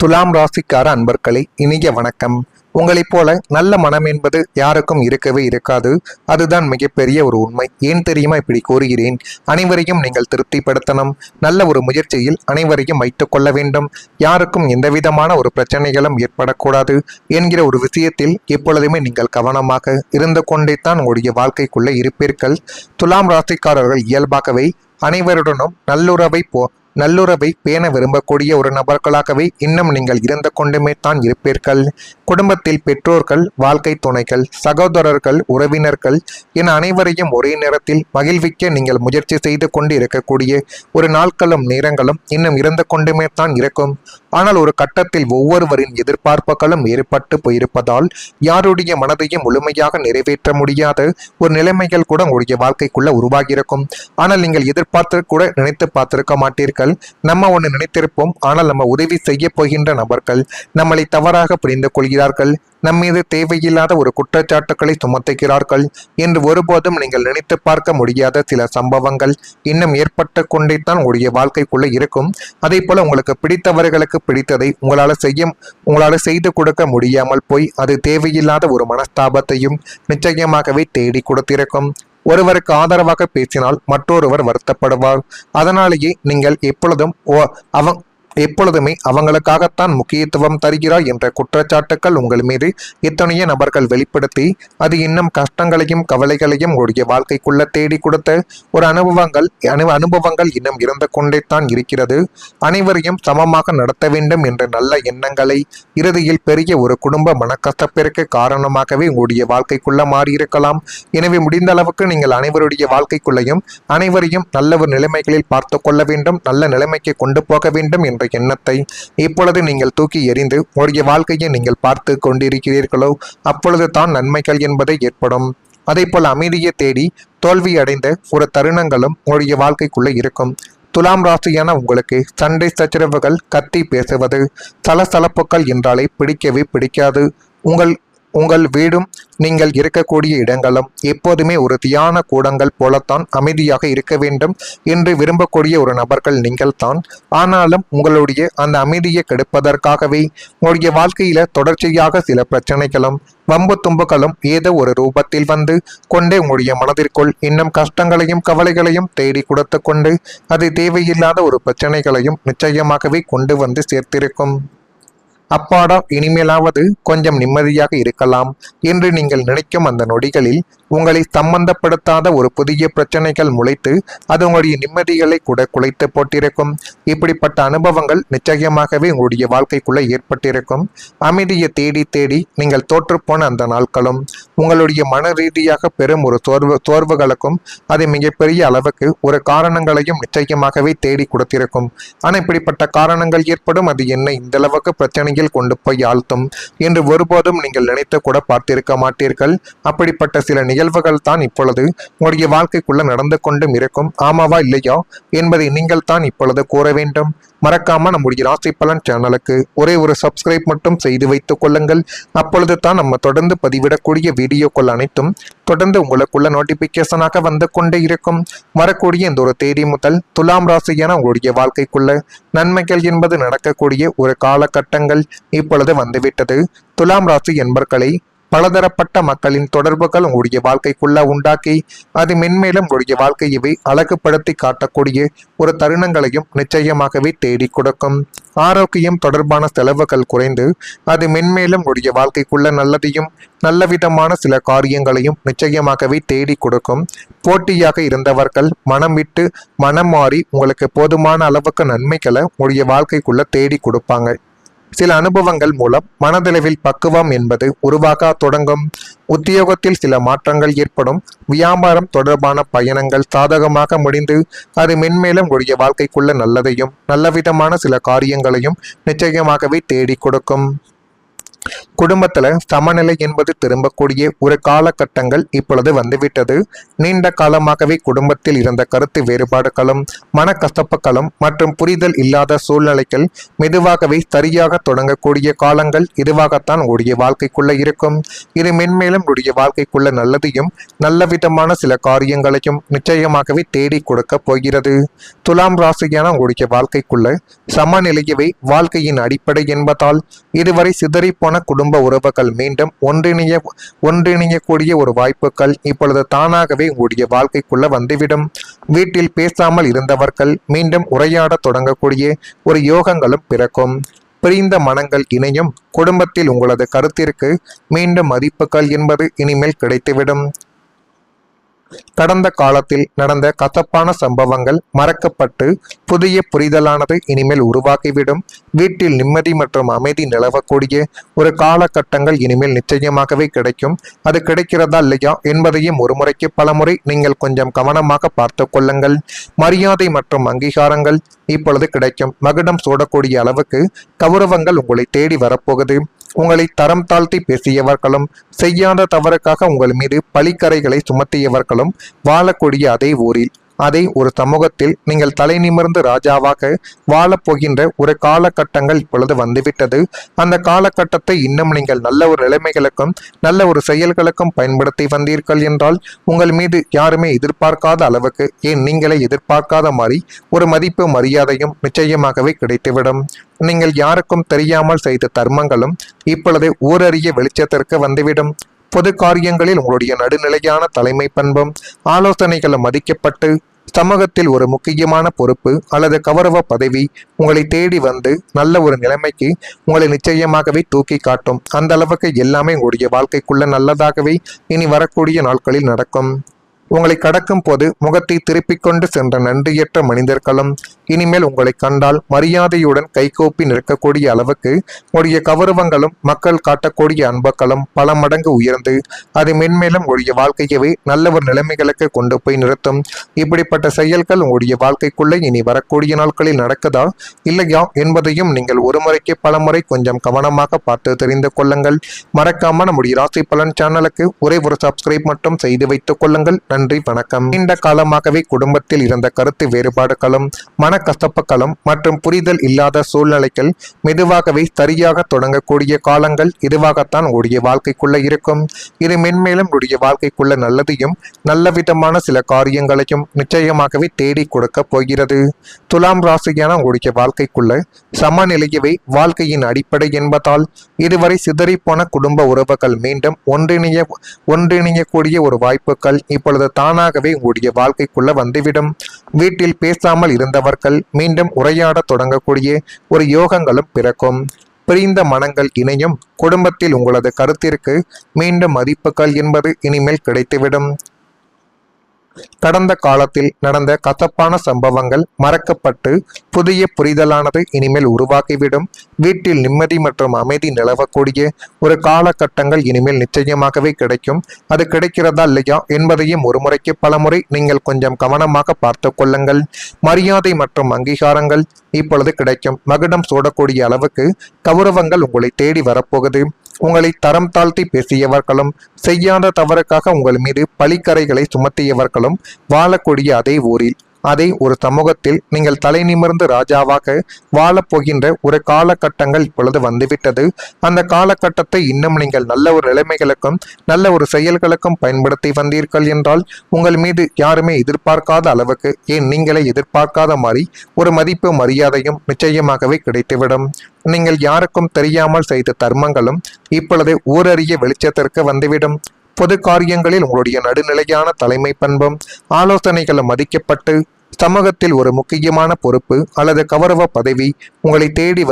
துலாம் ராசிக்கார அன்பர்களே, இனிய வணக்கம். உங்களைப் போல நல்ல மனம் என்பது யாருக்கும் இருக்கவே இருக்காது. அதுதான் மிகப்பெரிய ஒரு உண்மை. ஏன் தெரியுமா இப்படி கூறுகிறேன்? அனைவரையும் நீங்கள் திருப்திப்படுத்தணும். நல்ல ஒரு முயற்சியில் அனைவரையும் வைத்துக் கொள்ள வேண்டும். யாருக்கும் எந்தவிதமான ஒரு பிரச்சனைகளும் ஏற்படக்கூடாது என்கிற ஒரு விஷயத்தில் எப்பொழுதுமே நீங்கள் கவனமாக இருந்து கொண்டே தான் உங்களுடைய வாழ்க்கைக்குள்ளே இருப்பீர்கள். துலாம் ராசிக்காரர்கள் இயல்பாகவே அனைவருடனும் நல்லுறவை பேண விரும்பக்கூடிய ஒரு நபர்களாகவே இன்னும் நீங்கள் இருந்து கொண்டுமே தான் இருப்பீர்கள். குடும்பத்தில் பெற்றோர்கள், வாழ்க்கை துணைகள், சகோதரர்கள், உறவினர்கள் என அனைவரையும் ஒரே நேரத்தில் மகிழ்விக்க நீங்கள் முயற்சி செய்து கொண்டு இருக்கக்கூடிய ஒரு நாட்களும் நேரங்களும் இன்னும் இருந்து கொண்டுமே தான் இருக்கும். ஆனால் ஒரு கட்டத்தில் ஒவ்வொருவரின் எதிர்பார்ப்புகளும் ஏற்பட்டு போயிருப்பதால் யாருடைய மனதையும் முழுமையாக நிறைவேற்ற முடியாத ஒரு நிலைமைகள் கூட உங்களுடைய வாழ்க்கைக்குள்ள உருவாகியிருக்கும். ஆனால் நீங்கள் எதிர்பார்த்து கூட நினைத்து பார்த்திருக்க மாட்டீர்கள். நம்ம ஒன்று நினைத்திருப்போம், ஆனால் நம்ம உதவி செய்ய போகின்ற நபர்கள் நம்மளை தவறாக புரிந்து கொள்கிறார்கள், நம் மீது தேவையில்லாத ஒரு குற்றச்சாட்டுக்களை சுமத்துகிறார்கள் என்று ஒருபோதும் நீங்கள் நினைத்து பார்க்க முடியாத சில சம்பவங்கள் இன்னும் ஏற்பட்டு கொண்டே தான் உங்களுடைய வாழ்க்கைக்குள்ள இருக்கும். அதே போல உங்களுக்கு பிடித்தவர்களுக்கு பிடித்ததை உங்களால் செய்து கொடுக்க முடியாமல் போய் அது தேவையில்லாத ஒரு மனஸ்தாபத்தையும் நிச்சயமாகவே தேடி கொடுத்திருக்கும். ஒருவருக்கு ஆதரவாக பேசினால் மற்றொருவர் வருத்தப்படுவார். அதனாலேயே நீங்கள் எப்பொழுதுமே அவங்களுக்காகத்தான் முக்கியத்துவம் தருகிறார் என்ற குற்றச்சாட்டுக்கள் உங்கள் மீது எத்தனையோ நபர்கள் வெளிப்படுத்தி அது இன்னும் கஷ்டங்களையும் கவலைகளையும் உங்களுடைய வாழ்க்கைக்குள்ள தேடி கொடுத்த ஒரு அனுபவங்கள் இன்னும் இருந்து கொண்டே தான் இருக்கிறது. அனைவரையும் சமமாக நடத்த வேண்டும் என்ற நல்ல எண்ணங்களை இறுதியில் பெரிய ஒரு குடும்ப மனக்கசப்பிற்கு காரணமாகவே உங்களுடைய வாழ்க்கைக்குள்ள மாறியிருக்கலாம். எனவே முடிந்த அளவுக்கு நீங்கள் அனைவருடைய வாழ்க்கைக்குள்ளையும் அனைவரையும் நல்ல ஒரு நிலைமைகளில் பார்த்து கொள்ள வேண்டும், நல்ல நிலைமைக்கு கொண்டு போக வேண்டும் என்ற எண்ணத்தை இப்பொழுது நீங்கள் தூக்கி எறிந்து உங்களுடைய வாழ்க்கையை நீங்கள் பார்த்து கொண்டிருக்கிறீர்களோ அப்பொழுது தான் நன்மைகள் என்பதை ஏற்படும். அதே போல அமைதியை தேடி தோல்வி அடைந்த ஒரு தருணங்களும் உங்களுடைய வாழ்க்கைக்குள்ள இருக்கும். துலாம் ராசியான உங்களுக்கு சண்டை சச்சரவுகள், கத்தி பேசுவது, சலசலப்புகள் என்றாலே பிடிக்கவே பிடிக்காது. உங்கள் வீடும் நீங்கள் இருக்கக்கூடிய இடங்களும் எப்போதுமே ஒரு தியான கூடங்கள் போலத்தான் அமைதியாக இருக்க வேண்டும் என்று விரும்பக்கூடிய ஒரு நபர்கள் நீங்கள் தான். ஆனாலும் உங்களுடைய அந்த அமைதியை கெடுப்பதற்காகவே உங்களுடைய வாழ்க்கையில தொடர்ச்சியாக சில பிரச்சனைகளும் வம்பு தும்புகளும் ஏதோ ஒரு ரூபத்தில் வந்து கொண்டே உங்களுடைய மனதிற்குள் இன்னும் கஷ்டங்களையும் கவலைகளையும் தேடி கொடுத்து கொண்டு அது தேவையில்லாத ஒரு பிரச்சனைகளையும் நிச்சயமாகவே கொண்டு வந்து சேர்த்திருக்கும். அப்பாடா, இனிமேலாவது கொஞ்சம் நிம்மதியாக இருக்கலாம் என்று நீங்கள் நினைக்கும் அந்த நொடிகளில் உங்களை சம்பந்தப்படுத்தாத ஒரு புதிய பிரச்சனைகள் முளைத்து அது உங்களுடைய நிம்மதிகளை கூட குலைத்து போட்டிருக்கும். இப்படிப்பட்ட அனுபவங்கள் நிச்சயமாகவே உங்களுடைய வாழ்க்கைக்குள்ள ஏற்பட்டிருக்கும். அமைதியை தேடி தேடி நீங்கள் தோற்றுப்போன அந்த நாட்களும் உங்களுடைய மன ரீதியாக பெரும் ஒரு சோர்வுகளுக்கும் அது மிகப்பெரிய அளவுக்கு ஒரு காரணங்களையும் நிச்சயமாகவே தேடி கொடுத்திருக்கும். ஆனால் இப்படிப்பட்ட காரணங்கள் ஏற்படும், அது என்ன இந்த அளவுக்கு பிரச்சனைகள் கொண்டு போய் ஆழ்த்தும் என்று ஒருபோதும் நீங்கள் நினைத்து கூட பார்த்திருக்க மாட்டீர்கள். அப்படிப்பட்ட சில நிகழ்வுகள் தான் இப்பொழுது உங்களுடைய வாழ்க்கைக்குள்ள நடந்து கொண்டும் இருக்கும். ஆமாவா இல்லையா என்பதை நீங்கள் தான் இப்பொழுது கூற வேண்டும். மறக்காம நம்முடைய ராசி பலன் சேனலுக்கு ஒரே ஒரு சப்ஸ்கிரைப் மட்டும் செய்து வைத்துக் கொள்ளுங்கள். அப்பொழுது தான் நம்ம தொடர்ந்து பதிவிடக்கூடிய வீடியோக்கள் அனைத்தும் தொடர்ந்து உங்களுக்குள்ள நோட்டிபிகேஷனாக வந்து கொண்டே இருக்கும். வரக்கூடிய இந்த ஒரு தேதி முதல் துலாம் ராசியான உங்களுடைய வாழ்க்கைக்குள்ள நன்மைகள் என்பது நடக்கக்கூடிய ஒரு காலகட்டங்கள் இப்பொழுது வந்துவிட்டது. துலாம் ராசி என்பர்களை பலதரப்பட்ட மக்களின் தொடர்புகள் உங்களுடைய வாழ்க்கைக்குள்ள உண்டாக்கி அது மென்மேலும் உங்களுடைய வாழ்க்கையவே அழகுபடுத்தி காட்டக்கூடிய ஒரு தருணங்களையும் நிச்சயமாகவே தேடி கொடுக்கும். ஆரோக்கியம் தொடர்பான செலவுகள் குறைந்து அது மென்மேலும் உங்களுடைய வாழ்க்கைக்குள்ள நல்லதையும் நல்ல விதமான சில காரியங்களையும் நிச்சயமாகவே தேடி கொடுக்கும். போட்டியாக இருந்தவர்கள் மனம் விட்டு மனம் மாறி உங்களுக்கு போதுமான அளவுக்கு நன்மைகளை உங்களுடைய வாழ்க்கைக்குள்ள தேடி கொடுப்பாங்க. சில அனுபவங்கள் மூலம் மனதளவில் பக்குவம் என்பது உருவாக தொடங்கும். உத்தியோகத்தில் சில மாற்றங்கள் ஏற்படும். வியாபாரம் தொடர்பான பயணங்கள் சாதகமாக முடிந்து அது மென்மேலும் உடைய வாழ்க்கைக்குள்ள நல்லதையும் நல்ல விதமான சில காரியங்களையும் நிச்சயமாகவே தேடி கொடுக்கும். குடும்பத்துல சமநிலை என்பது திரும்பக்கூடிய ஒரு காலகட்டங்கள் இப்பொழுது வந்துவிட்டது. நீண்ட காலமாகவே குடும்பத்தில் இருந்த கருத்து வேறுபாடுகளும் மனக்கசப்புகளும் மற்றும் புரிதல் இல்லாத சூழ்நிலைகள் மெதுவாகவே சரியாக தொடங்கக்கூடிய காலங்கள் இதுவாகத்தான் உடைய வாழ்க்கைக்குள்ள இருக்கும். இது மென்மேலும் உடைய வாழ்க்கைக்குள்ள நல்லதையும் நல்ல விதமான சில காரியங்களையும் நிச்சயமாகவே தேடி கொடுக்க போகிறது. துலாம் ராசியான உடைய வாழ்க்கைக்குள்ள சமநிலையவே வாழ்க்கையின் அடிப்படை என்பதால் இதுவரை சிதறி போன குடும்ப உறவுகள் மீண்டும் ஒன்றிணையக்கூடிய ஒரு வாய்ப்புகள் இப்பொழுது தானாகவே உங்களுடைய வாழ்க்கைக்குள்ள வந்துவிடும். வீட்டில் பேசாமல் இருந்தவர்கள் மீண்டும் உரையாட தொடங்கக்கூடிய ஒரு யோகங்களும் பிறக்கும். பிரிந்த மனங்கள் இணையும். குடும்பத்தில் உங்களது கருத்திற்கு மீண்டும் மதிப்புகள் என்பது இனிமேல் கிடைத்துவிடும். கடந்த காலத்தில் நடந்த கசப்பான சம்பவங்கள் மறக்கப்பட்டு புதிய புரிதலானது இனிமேல் உருவாக்கிவிடும். வீட்டில் நிம்மதி மற்றும் அமைதி நிலவக்கூடிய ஒரு காலகட்டங்கள் இனிமேல் நிச்சயமாகவே கிடைக்கும். அது கிடைக்கிறதா இல்லையா என்பதையும் ஒரு முறைக்கு பலமுறை நீங்கள் கொஞ்சம் கவனமாக பார்த்து கொள்ளுங்கள். மரியாதை மற்றும் அங்கீகாரங்கள் இப்பொழுது கிடைக்கும். மகுடம் சூடக்கூடிய அளவுக்கு கௌரவங்கள் உங்களை தேடி வரப்போகுது. உங்களை தரம் தாழ்த்தி பேசியவர்களும் செய்யாத தவறுக்காக உங்கள் மீது பழிக்கரைகளை சுமத்தியவர்களும் வாழக்கூடிய அதே ஊரில் அதை ஒரு சமூகத்தில் நீங்கள் தலை நிமிர்ந்து ராஜாவாக வாழப்போகின்ற ஒரு காலகட்டங்கள் இப்பொழுது வந்துவிட்டது. அந்த காலகட்டத்தை இன்னும் நீங்கள் நல்ல ஒரு நிலைமைகளுக்கும் நல்ல ஒரு செயல்களுக்கும் பயன்படுத்தி வந்தீர்கள் என்றால் உங்கள் மீது யாருமே எதிர்பார்க்காத அளவுக்கு ஏன் நீங்களே எதிர்பார்க்காத மாதிரி ஒரு மதிப்பு மரியாதையும் நிச்சயமாகவே கிடைத்துவிடும். நீங்கள் யாருக்கும் தெரியாமல் செய்த தர்மங்களும் இப்பொழுது ஊரறிய வெளிச்சத்திற்கு வந்துவிடும். பொது காரியங்களில் உங்களுடைய நடுநிலையான தலைமை பண்பும் ஆலோசனைகளும் மதிக்கப்பட்டு சமூகத்தில் ஒரு முக்கியமான பொறுப்பு அல்லது கௌரவ பதவி உங்களை தேடி வந்து நல்ல ஒரு நிலைமைக்கு உங்களை நிச்சயமாகவே தூக்கி காட்டும். அந்த அளவுக்கு எல்லாமே உங்களுடைய வாழ்க்கைக்குள்ள நல்லதாகவே இனி வரக்கூடிய நாட்களில் நடக்கும். உங்களை கடக்கும் போது முகத்தை திருப்பிக் கொண்டு சென்ற நன்றியற்ற மனிதர்களும் இனிமேல் உங்களை கண்டால் மரியாதையுடன் கைகோப்பி நிற்கக்கூடிய அளவுக்கு உடைய கௌரவங்களும் மக்கள் காட்டக்கூடிய அன்பக்களும் பல மடங்கு உயர்ந்து அது மென்மேலும் உடைய வாழ்க்கையவே நல்ல ஒரு நிலைமைகளுக்கு கொண்டு போய் நிறுத்தும். இப்படிப்பட்ட செயல்கள் உங்களுடைய வாழ்க்கைக்குள்ளே இனி வரக்கூடிய நாட்களில் நடக்குதா இல்லையா என்பதையும் நீங்கள் ஒரு முறைக்கு பல முறை கொஞ்சம் கவனமாக பார்த்து தெரிந்து கொள்ளுங்கள். மறக்காம நம்முடைய ராசி பலன் சேனலுக்கு ஒரே ஒரு சப்ஸ்கிரைப் மட்டும் செய்து வைத்துக் கொள்ளுங்கள். நன்றி, வணக்கம். நீண்ட காலமாகவே குடும்பத்தில் இருந்த கருத்து வேறுபாடுகளும் மனக்கசப்புகளும் மற்றும் புரிதல் இல்லாத சூழ்நிலைகள் மெதுவாகவே சரியாக தொடங்கக்கூடிய காலங்கள் இதுவாகத்தான் உடைய வாழ்க்கைக்குள்ள இருக்கும். இது மென்மேலும் உடைய வாழ்க்கைக்குள்ள நல்லதையும் நல்ல விதமான சில காரியங்களையும் நிச்சயமாகவே தேடி கொடுக்க போகிறது. துலாம் ராசியான உடைய வாழ்க்கைக்குள்ள சமநிலையவே வாழ்க்கையின் அடிப்படை என்பதால் இதுவரை சிதறி போன குடும்ப உறவுகள் மீண்டும் ஒன்றிணையக்கூடிய ஒரு வாய்ப்புகள் இப்பொழுது தானாகவே உங்களுடைய வாழ்க்கைக்குள்ள வந்துவிடும். வீட்டில் பேசாமல் இருந்தவர்கள் மீண்டும் உரையாட தொடங்கக்கூடிய ஒரு யோகங்களும் பிறக்கும். பிரிந்த மனங்கள் இணையும். குடும்பத்தில் உங்களது கருத்திற்கு மீண்டும் மதிப்புகள் என்பது இனிமேல் கிடைத்துவிடும். கடந்த காலத்தில் நடந்த கசப்பான சம்பவங்கள் மறக்கப்பட்டு புதிய புரிதலானது இனிமேல் உருவாக்கிவிடும். வீட்டில் நிம்மதி மற்றும் அமைதி நிலவக்கூடிய ஒரு காலகட்டங்கள் இனிமேல் நிச்சயமாகவே கிடைக்கும். அது கிடைக்கிறதா இல்லையா என்பதையும் ஒரு முறைக்கு பல முறை நீங்கள் கொஞ்சம் கவனமாக பார்த்து கொள்ளுங்கள். மரியாதை மற்றும் அங்கீகாரங்கள் இப்பொழுது கிடைக்கும். மகுடம் சூடக்கூடிய அளவுக்கு கௌரவங்கள் உங்களை தேடி வரப்போகுது. உங்களை தரம் தாழ்த்தி பேசியவர்களும் செய்யாத தவறுக்காக உங்கள் மீது பழிக்கரைகளை சுமத்தியவர்களும் வாழக்கூடிய அதே ஊரில் அதை ஒரு சமூகத்தில் நீங்கள் தலை நிமிர்ந்து ராஜாவாக வாழப்போகின்ற ஒரு காலகட்டங்கள் இப்பொழுது வந்துவிட்டது. அந்த காலகட்டத்தை இன்னும் நீங்கள் நல்ல ஒரு நிலைமைகளுக்கும் நல்ல ஒரு செயல்களுக்கும் பயன்படுத்தி வந்தீர்கள் என்றால் உங்கள் மீது யாருமே எதிர்பார்க்காத அளவுக்கு ஏன் நீங்களே எதிர்பார்க்காத மாதிரி ஒரு மதிப்பு மரியாதையும் நிச்சயமாகவே கிடைத்துவிடும். நீங்கள் யாருக்கும் தெரியாமல் செய்த தர்மங்களும் இப்பொழுது ஊரறிய வெளிச்சத்திற்கு வந்துவிடும். பொது காரியங்களில் உங்களுடைய நடுநிலையான தலைமை பண்பும் ஆலோசனைகளும் மதிக்கப்பட்டு சமூகத்தில் ஒரு முக்கியமான பொறுப்பு அல்லது கௌரவ பதவி உங்களை தேடி வந்து